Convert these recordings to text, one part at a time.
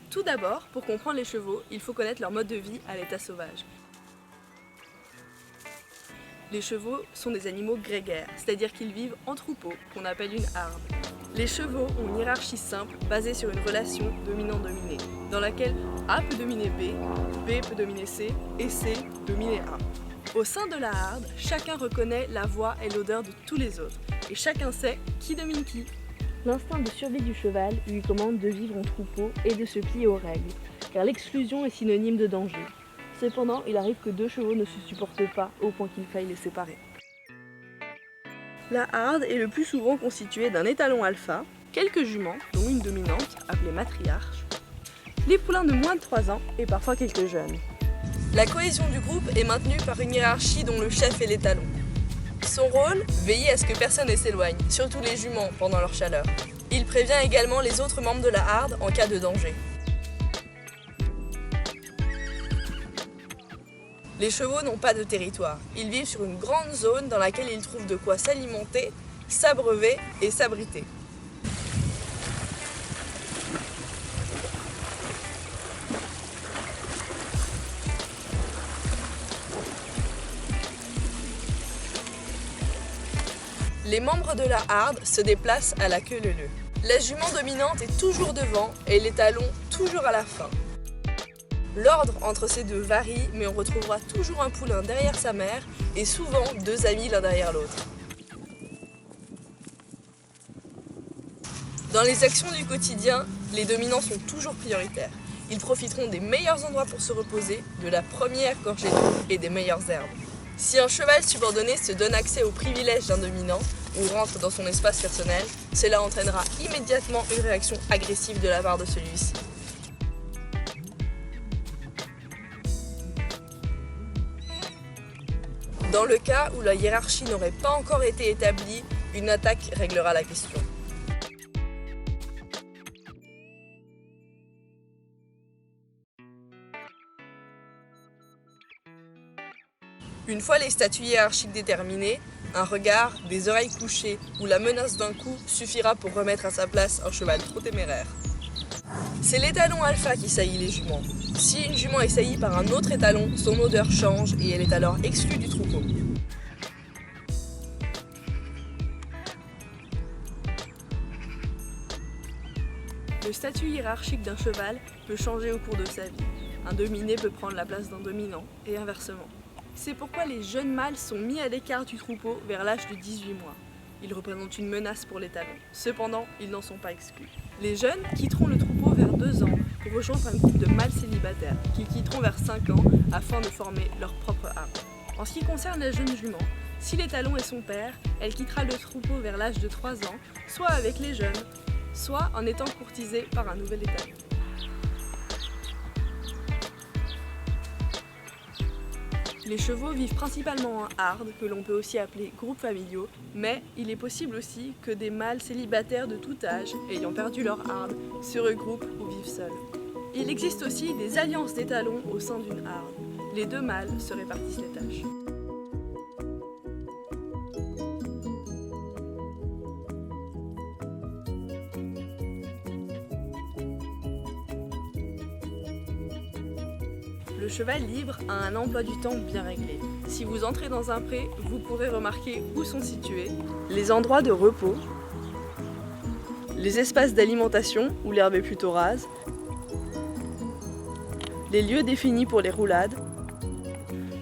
Tout d'abord, pour comprendre les chevaux, il faut connaître leur mode de vie à l'état sauvage. Les chevaux sont des animaux grégaires, c'est-à-dire qu'ils vivent en troupeau, qu'on appelle une harde. Les chevaux ont une hiérarchie simple basée sur une relation dominant-dominé, dans laquelle A peut dominer B, B peut dominer C et C dominer A. Au sein de la harde, chacun reconnaît la voix et l'odeur de tous les autres, et chacun sait qui domine qui. L'instinct de survie du cheval lui commande de vivre en troupeau et de se plier aux règles, car l'exclusion est synonyme de danger. Cependant, il arrive que deux chevaux ne se supportent pas au point qu'il faille les séparer. La harde est le plus souvent constituée d'un étalon alpha, quelques juments, dont une dominante, appelée matriarche, les poulains de moins de 3 ans et parfois quelques jeunes. La cohésion du groupe est maintenue par une hiérarchie dont le chef est l'étalon. Son rôle, veiller à ce que personne ne s'éloigne, surtout les juments pendant leur chaleur. Il prévient également les autres membres de la harde en cas de danger. Les chevaux n'ont pas de territoire. Ils vivent sur une grande zone dans laquelle ils trouvent de quoi s'alimenter, s'abreuver et s'abriter. Les membres de la harde se déplacent à la queue leu-leu. La jument dominante est toujours devant et l'étalon toujours à la fin. L'ordre entre ces deux varie, mais on retrouvera toujours un poulain derrière sa mère et souvent deux amis l'un derrière l'autre. Dans les actions du quotidien, les dominants sont toujours prioritaires. Ils profiteront des meilleurs endroits pour se reposer, de la première gorgée d'eau et des meilleures herbes. Si un cheval subordonné se donne accès aux privilèges d'un dominant ou rentre dans son espace personnel, cela entraînera immédiatement une réaction agressive de la part de celui-ci. Dans le cas où la hiérarchie n'aurait pas encore été établie, une attaque réglera la question. Une fois les statuts hiérarchiques déterminés, un regard, des oreilles couchées ou la menace d'un coup suffira pour remettre à sa place un cheval trop téméraire. C'est l'étalon alpha qui saillit les juments. Si une jument est saillie par un autre étalon, son odeur change et elle est alors exclue du troupeau. Le statut hiérarchique d'un cheval peut changer au cours de sa vie. Un dominé peut prendre la place d'un dominant et inversement. C'est pourquoi les jeunes mâles sont mis à l'écart du troupeau vers l'âge de 18 mois. Ils représentent une menace pour l'étalon. Cependant, ils n'en sont pas exclus. Les jeunes quitteront le troupeau vers 2 ans pour rejoindre un groupe de mâles célibataires qui quitteront vers 5 ans afin de former leur propre harde. En ce qui concerne la jeune jument, si l'étalon est son père, elle quittera le troupeau vers l'âge de 3 ans, soit avec les jeunes, soit en étant courtisée par un nouvel étalon. Les chevaux vivent principalement en harde, que l'on peut aussi appeler groupes familiaux, mais il est possible aussi que des mâles célibataires de tout âge, ayant perdu leur harde, se regroupent ou vivent seuls. Il existe aussi des alliances d'étalons au sein d'une harde. Les deux mâles se répartissent les tâches. Le cheval libre a un emploi du temps bien réglé. Si vous entrez dans un pré, vous pourrez remarquer où sont situés les endroits de repos, les espaces d'alimentation où l'herbe est plutôt rase, les lieux définis pour les roulades,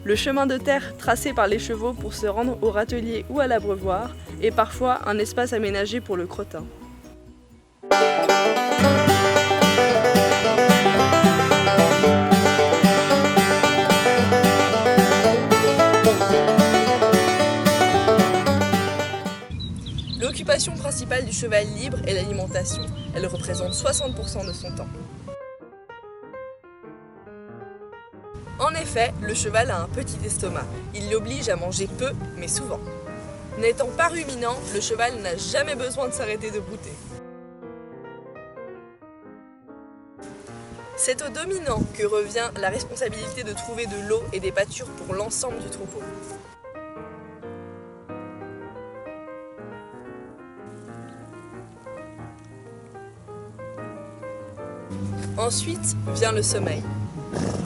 le chemin de terre tracé par les chevaux pour se rendre au râtelier ou à l'abreuvoir et parfois un espace aménagé pour le crottin. L'occupation principale du cheval libre est l'alimentation. Elle représente 60% de son temps. En effet, le cheval a un petit estomac. Il l'oblige à manger peu, mais souvent. N'étant pas ruminant, le cheval n'a jamais besoin de s'arrêter de brouter. C'est au dominant que revient la responsabilité de trouver de l'eau et des pâtures pour l'ensemble du troupeau. Ensuite vient le sommeil.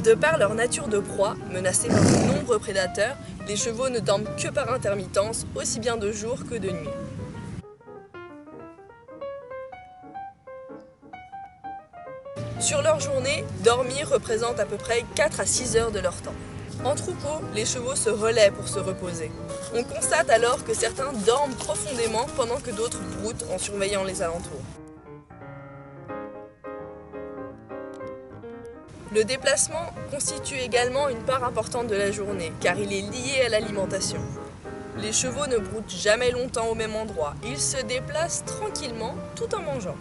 De par leur nature de proie, menacée par de nombreux prédateurs, les chevaux ne dorment que par intermittence, aussi bien de jour que de nuit. Sur leur journée, dormir représente à peu près 4 à 6 heures de leur temps. En troupeau, les chevaux se relaient pour se reposer. On constate alors que certains dorment profondément pendant que d'autres broutent en surveillant les alentours. Le déplacement constitue également une part importante de la journée, car il est lié à l'alimentation. Les chevaux ne broutent jamais longtemps au même endroit, ils se déplacent tranquillement tout en mangeant.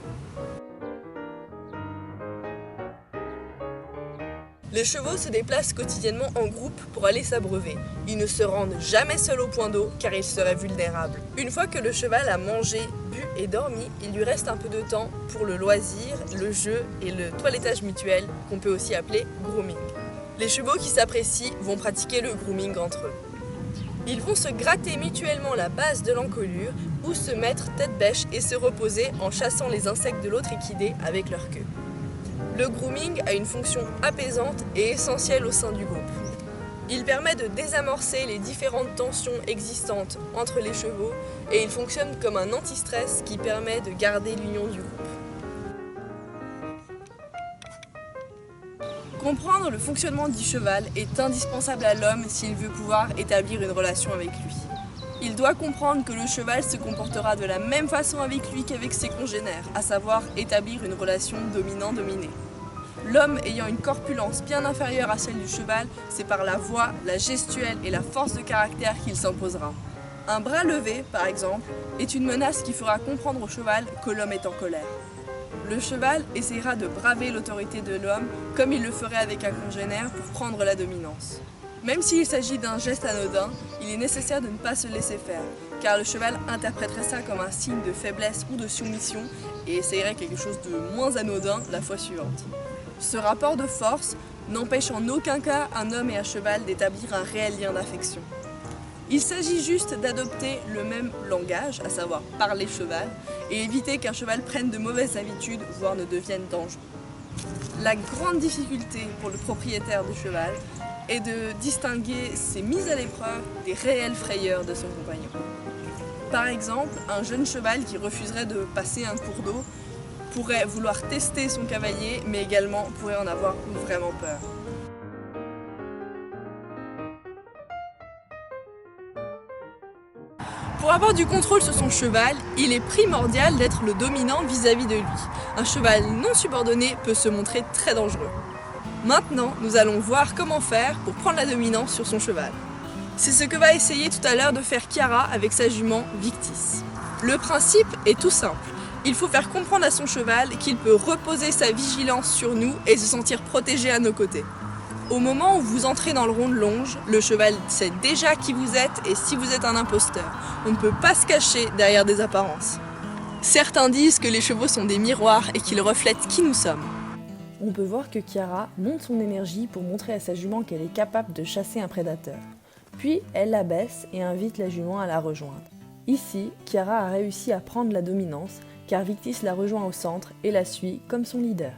Les chevaux se déplacent quotidiennement en groupe pour aller s'abreuver. Ils ne se rendent jamais seuls au point d'eau car ils seraient vulnérables. Une fois que le cheval a mangé, bu et dormi, il lui reste un peu de temps pour le loisir, le jeu et le toilettage mutuel, qu'on peut aussi appeler grooming. Les chevaux qui s'apprécient vont pratiquer le grooming entre eux. Ils vont se gratter mutuellement la base de l'encolure ou se mettre tête bêche et se reposer en chassant les insectes de l'autre équidé avec leur queue. Le grooming a une fonction apaisante et essentielle au sein du groupe. Il permet de désamorcer les différentes tensions existantes entre les chevaux et il fonctionne comme un anti-stress qui permet de garder l'union du groupe. Comprendre le fonctionnement du cheval est indispensable à l'homme s'il veut pouvoir établir une relation avec lui. Il doit comprendre que le cheval se comportera de la même façon avec lui qu'avec ses congénères, à savoir établir une relation dominant-dominé. L'homme ayant une corpulence bien inférieure à celle du cheval, c'est par la voix, la gestuelle et la force de caractère qu'il s'imposera. Un bras levé, par exemple, est une menace qui fera comprendre au cheval que l'homme est en colère. Le cheval essaiera de braver l'autorité de l'homme comme il le ferait avec un congénère pour prendre la dominance. Même s'il s'agit d'un geste anodin, il est nécessaire de ne pas se laisser faire, car le cheval interpréterait ça comme un signe de faiblesse ou de soumission et essayerait quelque chose de moins anodin la fois suivante. Ce rapport de force n'empêche en aucun cas un homme et un cheval d'établir un réel lien d'affection. Il s'agit juste d'adopter le même langage, à savoir parler cheval, et éviter qu'un cheval prenne de mauvaises habitudes, voire ne devienne dangereux. La grande difficulté pour le propriétaire du cheval est de distinguer ses mises à l'épreuve des réelles frayeurs de son compagnon. Par exemple, un jeune cheval qui refuserait de passer un cours d'eau pourrait vouloir tester son cavalier, mais également pourrait en avoir vraiment peur. Pour avoir du contrôle sur son cheval, il est primordial d'être le dominant vis-à-vis de lui. Un cheval non subordonné peut se montrer très dangereux. Maintenant, nous allons voir comment faire pour prendre la dominance sur son cheval. C'est ce que va essayer tout à l'heure de faire Chiara avec sa jument Victis. Le principe est tout simple. Il faut faire comprendre à son cheval qu'il peut reposer sa vigilance sur nous et se sentir protégé à nos côtés. Au moment où vous entrez dans le rond de longe, le cheval sait déjà qui vous êtes et si vous êtes un imposteur. On ne peut pas se cacher derrière des apparences. Certains disent que les chevaux sont des miroirs et qu'ils reflètent qui nous sommes. On peut voir que Chiara monte son énergie pour montrer à sa jument qu'elle est capable de chasser un prédateur. Puis elle la baisse et invite la jument à la rejoindre. Ici, Chiara a réussi à prendre la dominance car Victis la rejoint au centre et la suit comme son leader.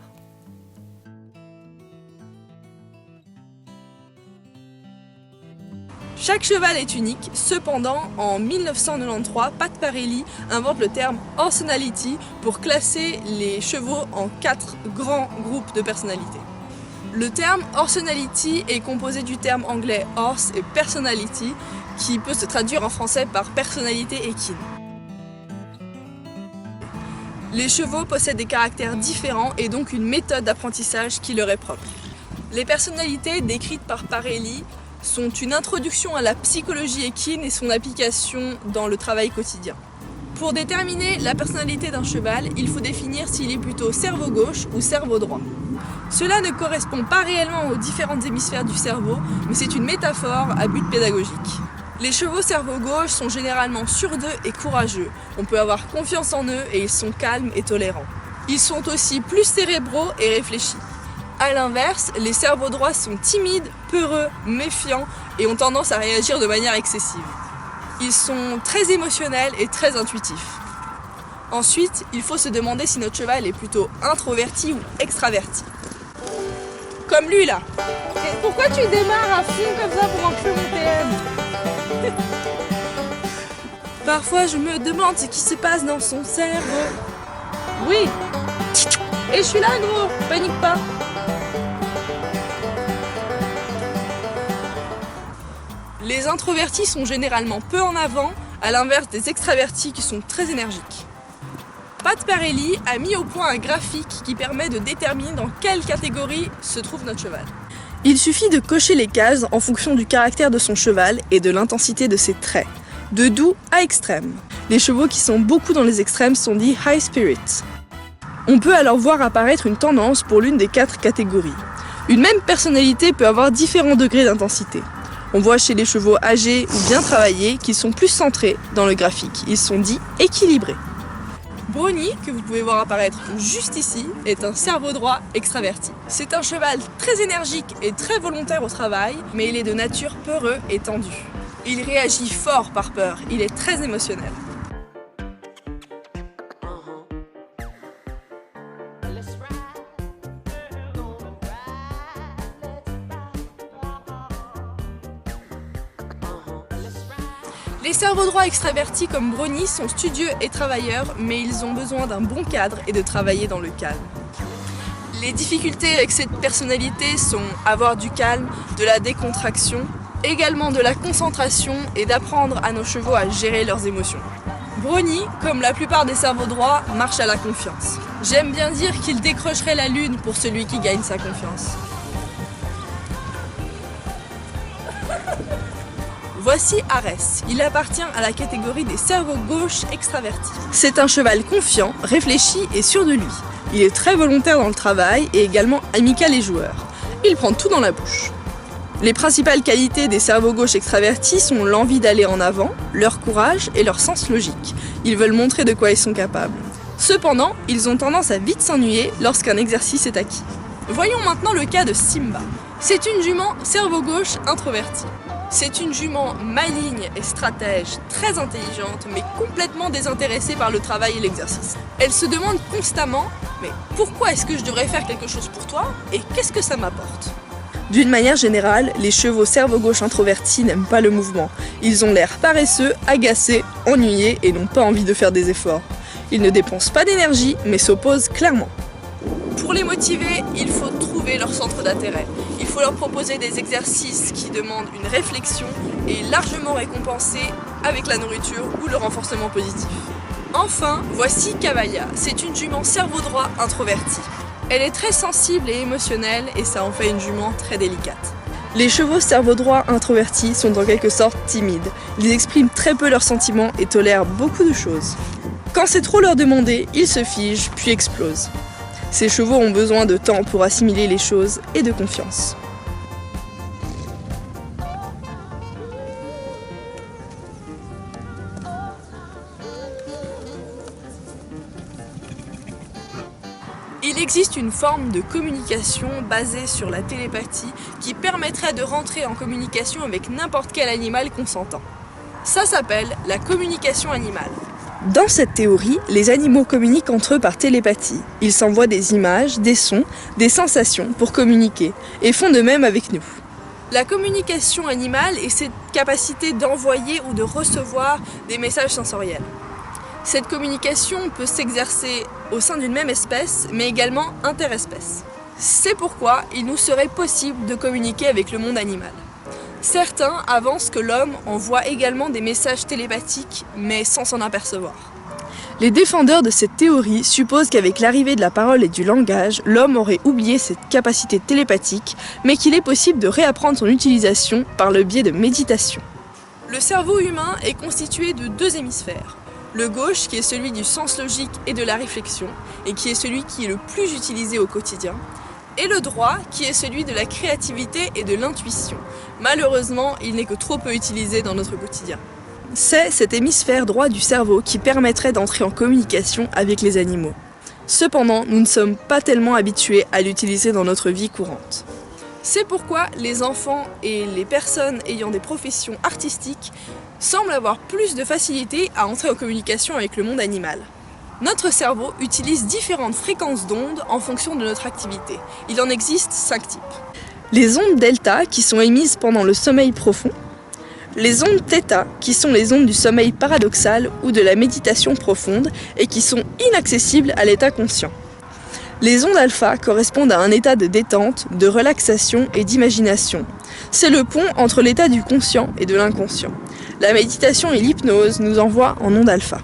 Chaque cheval est unique, cependant, en 1993, Pat Parelli invente le terme Horsenality pour classer les chevaux en 4 grands groupes de personnalités. Le terme Horsenality est composé du terme anglais horse et personality, qui peut se traduire en français par personnalité équine. Les chevaux possèdent des caractères différents et donc une méthode d'apprentissage qui leur est propre. Les personnalités décrites par Parelli sont une introduction à la psychologie équine et son application dans le travail quotidien. Pour déterminer la personnalité d'un cheval, il faut définir s'il est plutôt cerveau gauche ou cerveau droit. Cela ne correspond pas réellement aux différentes hémisphères du cerveau, mais c'est une métaphore à but pédagogique. Les chevaux cerveau gauche sont généralement sûrs d'eux et courageux. On peut avoir confiance en eux et ils sont calmes et tolérants. Ils sont aussi plus cérébraux et réfléchis. A l'inverse, les cerveaux droits sont timides, peureux, méfiants et ont tendance à réagir de manière excessive. Ils sont très émotionnels et très intuitifs. Ensuite, il faut se demander si notre cheval est plutôt introverti ou extraverti. Comme lui là. Et pourquoi tu démarres un film comme ça pour remplir mon TM? Parfois je me demande ce qui se passe dans son cerveau. Oui. Et je suis là gros, panique pas. Les introvertis sont généralement peu en avant, à l'inverse des extravertis qui sont très énergiques. Pat Parelli a mis au point un graphique qui permet de déterminer dans quelle catégorie se trouve notre cheval. Il suffit de cocher les cases en fonction du caractère de son cheval et de l'intensité de ses traits, de doux à extrême. Les chevaux qui sont beaucoup dans les extrêmes sont dits high spirits. On peut alors voir apparaître une tendance pour l'une des 4 catégories. Une même personnalité peut avoir différents degrés d'intensité. On voit chez les chevaux âgés ou bien travaillés qu'ils sont plus centrés dans le graphique. Ils sont dits équilibrés. Brownie, que vous pouvez voir apparaître juste ici, est un cerveau droit extraverti. C'est un cheval très énergique et très volontaire au travail, mais il est de nature peureux et tendu. Il réagit fort par peur, il est très émotionnel. Les cerveaux droits extravertis comme Brownie sont studieux et travailleurs, mais ils ont besoin d'un bon cadre et de travailler dans le calme. Les difficultés avec cette personnalité sont avoir du calme, de la décontraction, également de la concentration et d'apprendre à nos chevaux à gérer leurs émotions. Brownie, comme la plupart des cerveaux droits, marche à la confiance. J'aime bien dire qu'il décrocherait la lune pour celui qui gagne sa confiance. Voici Arès. Il appartient à la catégorie des cerveaux gauches extravertis. C'est un cheval confiant, réfléchi et sûr de lui. Il est très volontaire dans le travail et également amical et joueur. Il prend tout dans la bouche. Les principales qualités des cerveaux gauches extravertis sont l'envie d'aller en avant, leur courage et leur sens logique. Ils veulent montrer de quoi ils sont capables. Cependant, ils ont tendance à vite s'ennuyer lorsqu'un exercice est acquis. Voyons maintenant le cas de Simba. C'est une jument cerveau gauche introvertie. C'est une jument maligne et stratège, très intelligente, mais complètement désintéressée par le travail et l'exercice. Elle se demande constamment « Mais pourquoi est-ce que je devrais faire quelque chose pour toi et qu'est-ce que ça m'apporte ?» D'une manière générale, les chevaux cerveau gauche introvertis n'aiment pas le mouvement. Ils ont l'air paresseux, agacés, ennuyés et n'ont pas envie de faire des efforts. Ils ne dépensent pas d'énergie, mais s'opposent clairement. Pour les motiver, il faut trouver leur centre d'intérêt. Il faut leur proposer des exercices qui demandent une réflexion et largement récompensés avec la nourriture ou le renforcement positif. Enfin, voici Cavalla. C'est une jument cerveau droit introvertie. Elle est très sensible et émotionnelle et ça en fait une jument très délicate. Les chevaux cerveau droit introvertis sont en quelque sorte timides. Ils expriment très peu leurs sentiments et tolèrent beaucoup de choses. Quand c'est trop leur demander, ils se figent puis explosent. Ces chevaux ont besoin de temps pour assimiler les choses et de confiance. Il existe une forme de communication basée sur la télépathie qui permettrait de rentrer en communication avec n'importe quel animal consentant. Ça s'appelle la communication animale. Dans cette théorie, les animaux communiquent entre eux par télépathie. Ils s'envoient des images, des sons, des sensations pour communiquer et font de même avec nous. La communication animale est cette capacité d'envoyer ou de recevoir des messages sensoriels. Cette communication peut s'exercer au sein d'une même espèce, mais également interespèces. C'est pourquoi il nous serait possible de communiquer avec le monde animal. Certains avancent que l'homme envoie également des messages télépathiques, mais sans s'en apercevoir. Les défendeurs de cette théorie supposent qu'avec l'arrivée de la parole et du langage, l'homme aurait oublié cette capacité télépathique, mais qu'il est possible de réapprendre son utilisation par le biais de méditation. Le cerveau humain est constitué de 2 hémisphères. Le gauche, qui est celui du sens logique et de la réflexion, et qui est celui qui est le plus utilisé au quotidien, et le droit, qui est celui de la créativité et de l'intuition. Malheureusement, il n'est que trop peu utilisé dans notre quotidien. C'est cet hémisphère droit du cerveau qui permettrait d'entrer en communication avec les animaux. Cependant, nous ne sommes pas tellement habitués à l'utiliser dans notre vie courante. C'est pourquoi les enfants et les personnes ayant des professions artistiques semblent avoir plus de facilité à entrer en communication avec le monde animal. Notre cerveau utilise différentes fréquences d'ondes en fonction de notre activité. Il en existe 5 types. Les ondes delta qui sont émises pendant le sommeil profond, les ondes θ qui sont les ondes du sommeil paradoxal ou de la méditation profonde et qui sont inaccessibles à l'état conscient. Les ondes alpha correspondent à un état de détente, de relaxation et d'imagination. C'est le pont entre l'état du conscient et de l'inconscient. La méditation et l'hypnose nous envoient en ondes alpha.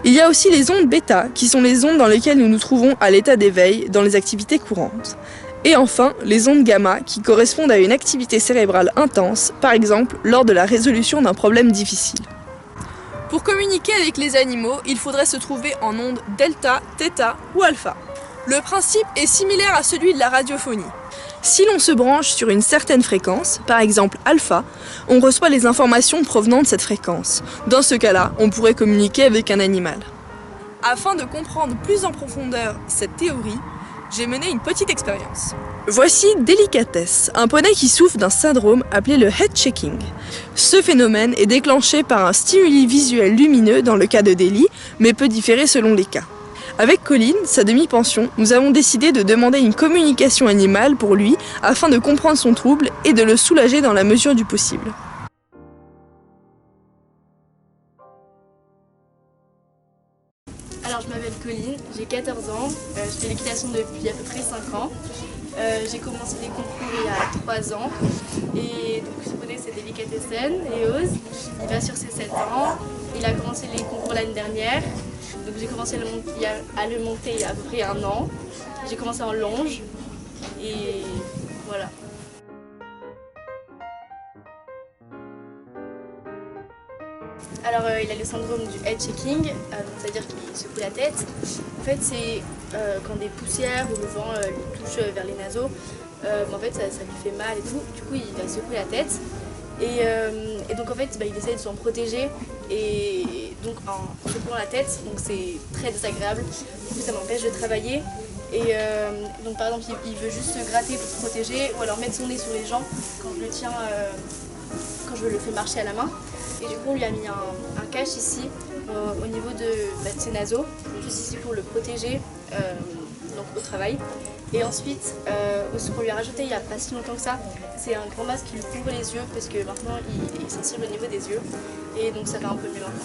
Il y a aussi les ondes bêta, qui sont les ondes dans lesquelles nous nous trouvons à l'état d'éveil dans les activités courantes. Et enfin, les ondes gamma, qui correspondent à une activité cérébrale intense, par exemple lors de la résolution d'un problème difficile. Pour communiquer avec les animaux, il faudrait se trouver en ondes delta, θ ou alpha. Le principe est similaire à celui de la radiophonie. Si l'on se branche sur une certaine fréquence, par exemple alpha, on reçoit les informations provenant de cette fréquence. Dans ce cas-là, on pourrait communiquer avec un animal. Afin de comprendre plus en profondeur cette théorie, j'ai mené une petite expérience. Voici Délicatesse, un poney qui souffre d'un syndrome appelé le head shaking. Ce phénomène est déclenché par un stimuli visuel lumineux dans le cas de Déli, mais peut différer selon les cas. Avec Colline, sa demi-pension, nous avons décidé de demander une communication animale pour lui afin de comprendre son trouble et de le soulager dans la mesure du possible. Alors je m'appelle Colline, j'ai 14 ans, je fais l'équitation depuis à peu près 5 ans. J'ai commencé les concours il y a 3 ans et donc ce poney c'est Delicatessen et Ose. Il va sur ses 7 ans, il a commencé les concours l'année dernière. Donc j'ai commencé à le monter il y a à peu près 1 an. J'ai commencé en longe et voilà. Alors il a le syndrome du head shaking, c'est-à-dire qu'il secoue la tête. En fait c'est quand des poussières ou le vent lui touchent vers les naseaux, en fait ça lui fait mal et tout. Du coup il va secouer la tête et donc en fait il essaie de s'en protéger et donc en secouant la tête, donc c'est très désagréable. Du coup ça m'empêche de travailler et donc par exemple il veut juste se gratter pour se protéger ou alors mettre son nez sur les jambes quand je le tiens, quand je le fais marcher à la main. Et du coup on lui a mis un cache ici au niveau de ses naseaux, juste ici pour le protéger donc au travail. Et ensuite ce qu'on lui a rajouté il n'y a pas si longtemps que ça, c'est un grand masque qui lui couvre les yeux parce que maintenant il est sensible au niveau des yeux et donc ça va un peu mieux maintenant.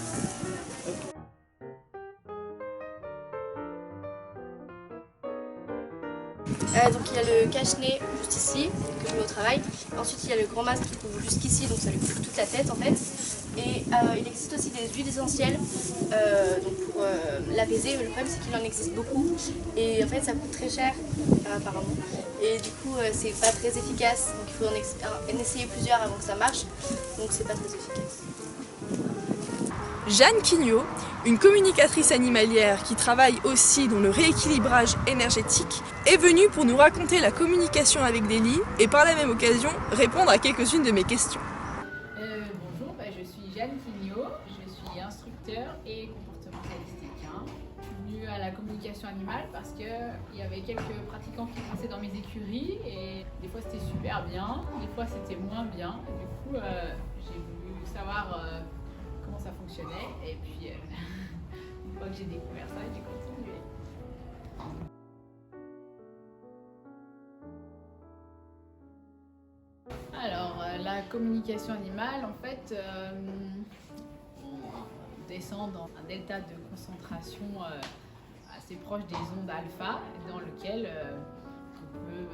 Donc il y a le cache-nez juste ici, que je mets au travail. Ensuite il y a le grand masque qui couvre jusqu'ici, donc ça lui couvre toute la tête en fait. Et il existe aussi des huiles essentielles donc pour l'apaiser. Le problème c'est qu'il en existe beaucoup et en fait ça coûte très cher apparemment. Et du coup c'est pas très efficace, donc il faut en essayer plusieurs avant que ça marche, donc c'est pas très efficace. Jeanne Quignot, une communicatrice animalière qui travaille aussi dans le rééquilibrage énergétique, est venue pour nous raconter la communication avec Déli et par la même occasion répondre à quelques-unes de mes questions. Bonjour, je suis Jeanne Quignot, je suis instructeur et comportementalisticienne. Je suis venue à la communication animale parce qu'il y avait quelques pratiquants qui passaient dans mes écuries et des fois c'était super bien, des fois c'était moins bien. Du coup, j'ai voulu savoir comment ça fonctionnait et puis une fois que j'ai découvert ça, j'ai continué. Alors la communication animale, en fait, on descend dans un delta de concentration assez proche des ondes alpha dans lequel on peut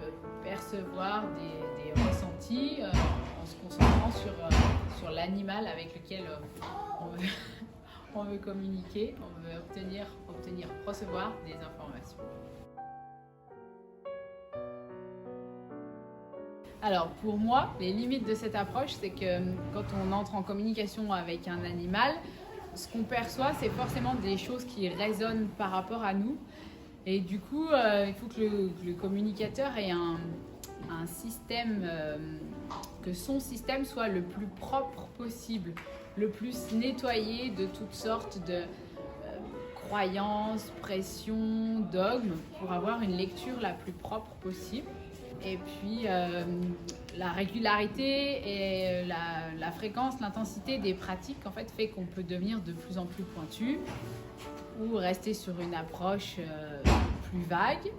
percevoir des ressentis en se concentrant sur l'animal avec lequel on veut communiquer, on veut recevoir des informations. Alors pour moi, les limites de cette approche, c'est que quand on entre en communication avec un animal, ce qu'on perçoit, c'est forcément des choses qui résonnent par rapport à nous. Et du coup, il faut que le communicateur ait un système, que son système soit le plus propre possible, le plus nettoyé de toutes sortes de croyances, pressions, dogmes, pour avoir une lecture la plus propre possible. Et puis la régularité et la fréquence, l'intensité des pratiques en fait qu'on peut devenir de plus en plus pointu. ou rester sur une approche plus vague.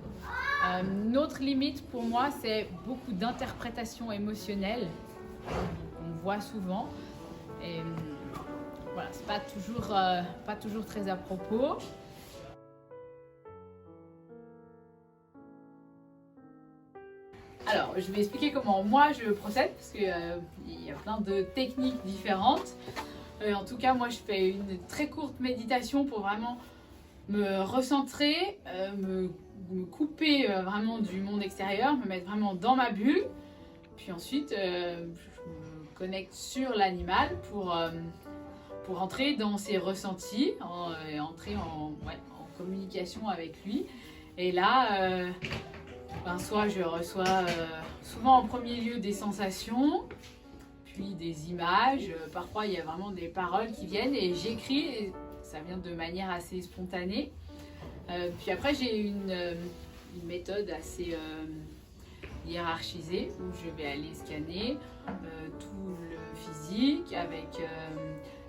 Une autre limite pour moi, c'est beaucoup d'interprétation émotionnelle qu'on voit souvent. Et voilà, c'est pas toujours très à propos. Alors, je vais expliquer comment moi je procède, parce qu'il y a plein de techniques différentes. En tout cas, moi je fais une très courte méditation pour vraiment me recentrer, me couper vraiment du monde extérieur, me mettre vraiment dans ma bulle. Puis ensuite, je me connecte sur l'animal pour entrer dans ses ressentis et entrer en communication avec lui. Et là, soit je reçois souvent en premier lieu des sensations, puis des images. Parfois, il y a vraiment des paroles qui viennent et j'écris. Et ça vient de manière assez spontanée. Puis après, j'ai une méthode assez hiérarchisée où je vais aller scanner tout le physique avec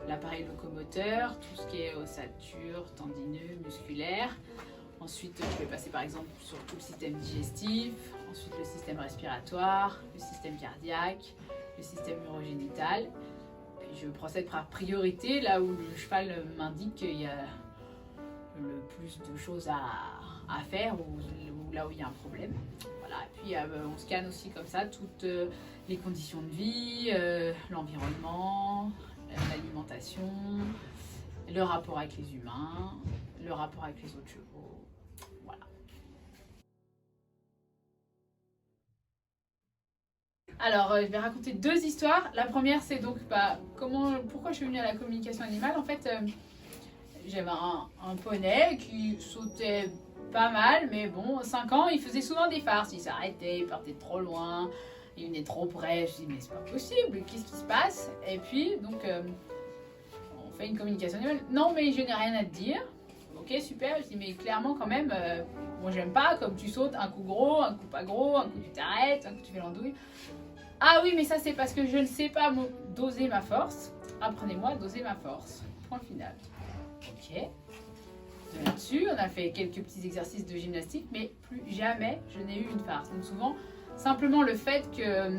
l'appareil locomoteur, tout ce qui est ossature, tendineux, musculaire. Ensuite, je vais passer par exemple sur tout le système digestif, ensuite le système respiratoire, le système cardiaque, le système urogénital. Puis je procède par priorité, là où le cheval m'indique qu'il y a le plus de choses à faire ou là où il y a un problème. Voilà. Et puis on scanne aussi comme ça toutes les conditions de vie, l'environnement, l'alimentation, le rapport avec les humains, le rapport avec les autres chevaux. Voilà. Alors, je vais raconter deux histoires. La première, c'est donc pourquoi je suis venue à la communication animale. En fait, j'avais un poney qui sautait pas mal, mais bon, 5 ans, il faisait souvent des farces. Il s'arrêtait, il partait trop loin, il venait trop près. Je dis, mais c'est pas possible, qu'est-ce qui se passe? Et puis, donc, on fait une communication animale. Non, mais je n'ai rien à te dire. Ok, super. Je dis, mais clairement, quand même, moi, j'aime pas comme tu sautes un coup gros, un coup pas gros, un coup tu t'arrêtes, un coup tu fais l'andouille. Ah oui, mais ça, c'est parce que je ne sais pas doser ma force. Apprenez-moi à doser ma force. Point final. Ok. De là-dessus, on a fait quelques petits exercices de gymnastique, mais plus jamais je n'ai eu une farce. Donc souvent, simplement le fait que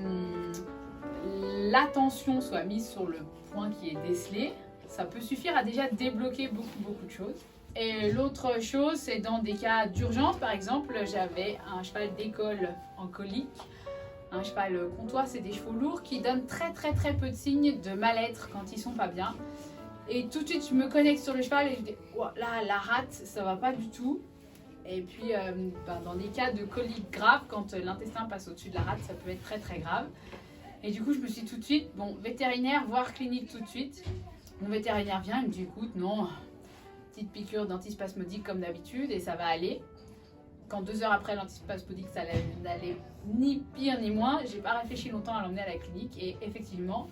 l'attention soit mise sur le point qui est décelé, ça peut suffire à déjà débloquer beaucoup de choses. Et l'autre chose, c'est dans des cas d'urgence, par exemple, j'avais un cheval d'école en colique. Un cheval comtois, c'est des chevaux lourds qui donnent très peu de signes de mal-être quand ils sont pas bien. Et tout de suite, je me connecte sur le cheval et je dis oh, là, la rate, ça va pas du tout. Et puis, dans des cas de colique grave, quand l'intestin passe au-dessus de la rate, ça peut être très grave. Et du coup, je me suis dit tout de suite, bon, vétérinaire, voire clinique tout de suite. Mon vétérinaire vient, il me dit écoute, non, petite piqûre d'antispasmodique comme d'habitude et ça va aller. Quand 2 heures après l'antispasmodique, ça n'allait ni pire ni moins, j'ai pas réfléchi longtemps à l'emmener à la clinique et effectivement,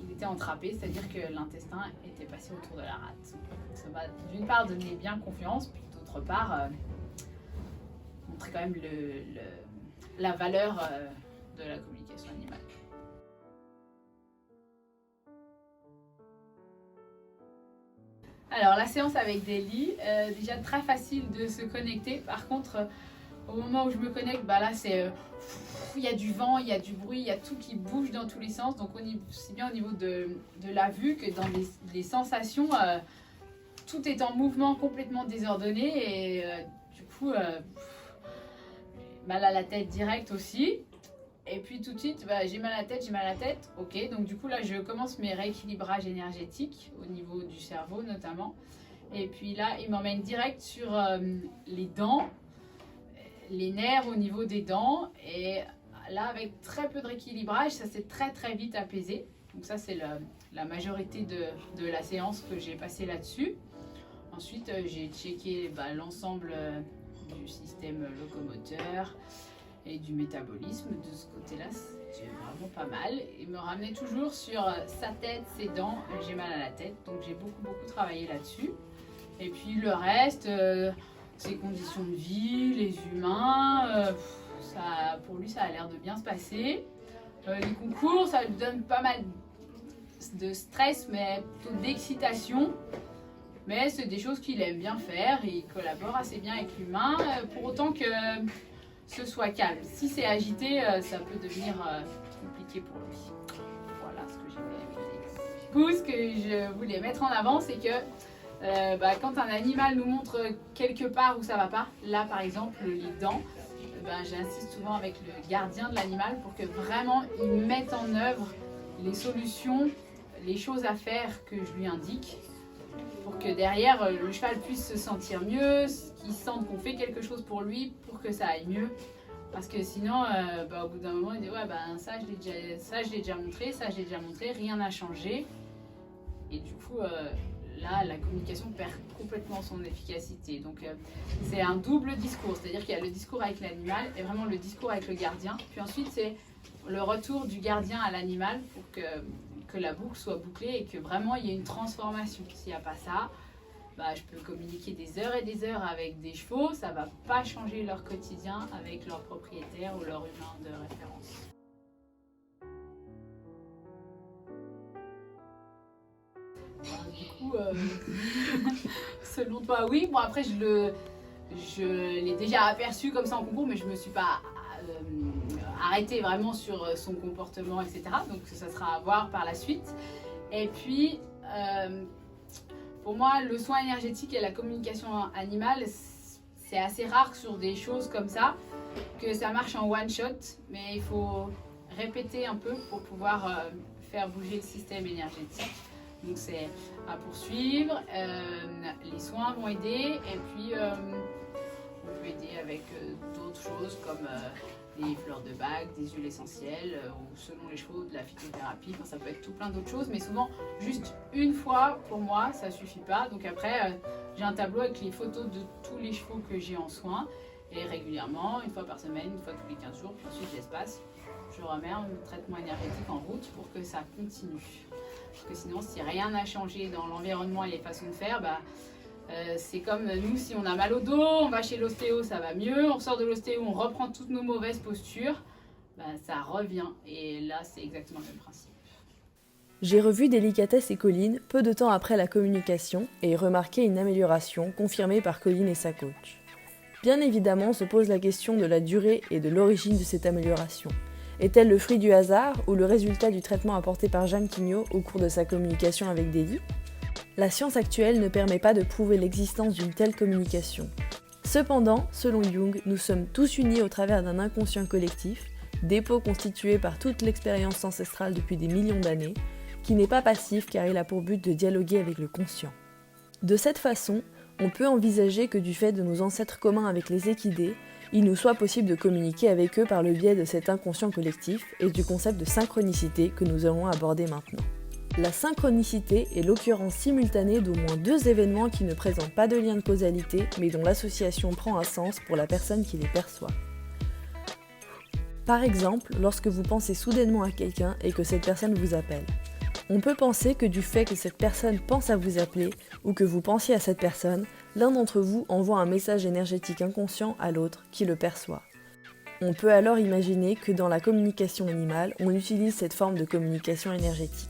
il était entrappé, c'est-à-dire que l'intestin était passé autour de la rate. Ça m'a d'une part donné bien confiance, puis d'autre part montrer quand même la valeur de la communication animale. Alors la séance avec Daily, déjà très facile de se connecter. Par contre, au moment où je me connecte, là c'est il y a du vent, il y a du bruit, il y a tout qui bouge dans tous les sens. Donc c'est bien au niveau de la vue que dans les sensations, tout est en mouvement complètement désordonné et du coup mal à la tête direct aussi. Et puis tout de suite, j'ai mal à la tête, ok. Donc du coup là, je commence mes rééquilibrages énergétiques au niveau du cerveau notamment. Et puis là, il m'emmène direct sur les dents, les nerfs au niveau des dents. Et là, avec très peu de rééquilibrage, ça s'est très vite apaisé. Donc ça, c'est la majorité de la séance que j'ai passée là-dessus. Ensuite, j'ai checké l'ensemble du système locomoteur et du métabolisme. De ce côté-là, c'est vraiment pas mal. Il me ramenait toujours sur sa tête, ses dents. J'ai mal à la tête, donc j'ai beaucoup travaillé là-dessus. Et puis le reste, ses conditions de vie, les humains, pour lui, ça a l'air de bien se passer. Les concours, ça lui donne pas mal de stress, mais plutôt d'excitation. mais c'est des choses qu'il aime bien faire et il collabore assez bien avec l'humain, pour autant que ce soit calme. Si c'est agité, ça peut devenir compliqué pour lui. Voilà ce que j'ai fait. Du coup, ce que je voulais mettre en avant, c'est que quand un animal nous montre quelque part où ça va pas, là par exemple les dents, j'insiste souvent avec le gardien de l'animal pour que vraiment il mette en œuvre les solutions, les choses à faire que je lui indique, pour que derrière le cheval puisse se sentir mieux, qu'il sente qu'on fait quelque chose pour lui pour que ça aille mieux. Parce que sinon, au bout d'un moment, il dit ça je l'ai déjà montré, rien n'a changé. Et du coup, là, la communication perd complètement son efficacité. Donc, c'est un double discours, c'est-à-dire qu'il y a le discours avec l'animal et vraiment le discours avec le gardien. Puis ensuite, c'est le retour du gardien à l'animal pour que la boucle soit bouclée et que vraiment il y ait une transformation. S'il n'y a pas ça, je peux communiquer des heures et des heures avec des chevaux, ça ne va pas changer leur quotidien avec leur propriétaire ou leur humain de référence. Du coup, selon toi, oui. Bon, après, je l'ai déjà aperçu comme ça en concours, mais je ne me suis pas arrêtée vraiment sur son comportement, etc. Donc, ça sera à voir par la suite. Et puis, pour moi, le soin énergétique et la communication animale, c'est assez rare sur des choses comme ça, que ça marche en one shot, mais il faut répéter un peu pour pouvoir faire bouger le système énergétique. Donc c'est à poursuivre, les soins vont aider et puis on peut aider avec d'autres choses comme des fleurs de bac, des huiles essentielles ou selon les chevaux de la phytothérapie, ça peut être tout plein d'autres choses, mais souvent juste une fois pour moi ça suffit pas. Donc après j'ai un tableau avec les photos de tous les chevaux que j'ai en soins et régulièrement, une fois par semaine, une fois tous les 15 jours, puis ensuite l'espace, je remets un traitement énergétique en route pour que ça continue. Parce que sinon, si rien n'a changé dans l'environnement et les façons de faire, c'est comme nous, si on a mal au dos, on va chez l'ostéo, ça va mieux, on sort de l'ostéo, on reprend toutes nos mauvaises postures, ça revient. Et là, c'est exactement le même principe. J'ai revu Délicatesse et Colline peu de temps après la communication et remarqué une amélioration confirmée par Colline et sa coach. Bien évidemment, se pose la question de la durée et de l'origine de cette amélioration. Est-elle le fruit du hasard ou le résultat du traitement apporté par Jeanne Quignot au cours de sa communication avec Déli ? La science actuelle ne permet pas de prouver l'existence d'une telle communication. Cependant, selon Jung, nous sommes tous unis au travers d'un inconscient collectif, dépôt constitué par toute l'expérience ancestrale depuis des millions d'années, qui n'est pas passif car il a pour but de dialoguer avec le conscient. De cette façon, on peut envisager que du fait de nos ancêtres communs avec les équidés, il nous soit possible de communiquer avec eux par le biais de cet inconscient collectif et du concept de synchronicité que nous allons aborder maintenant. La synchronicité est l'occurrence simultanée d'au moins deux événements qui ne présentent pas de lien de causalité, mais dont l'association prend un sens pour la personne qui les perçoit. Par exemple, lorsque vous pensez soudainement à quelqu'un et que cette personne vous appelle. On peut penser que du fait que cette personne pense à vous appeler ou que vous pensiez à cette personne, l'un d'entre vous envoie un message énergétique inconscient à l'autre qui le perçoit. On peut alors imaginer que dans la communication animale, on utilise cette forme de communication énergétique.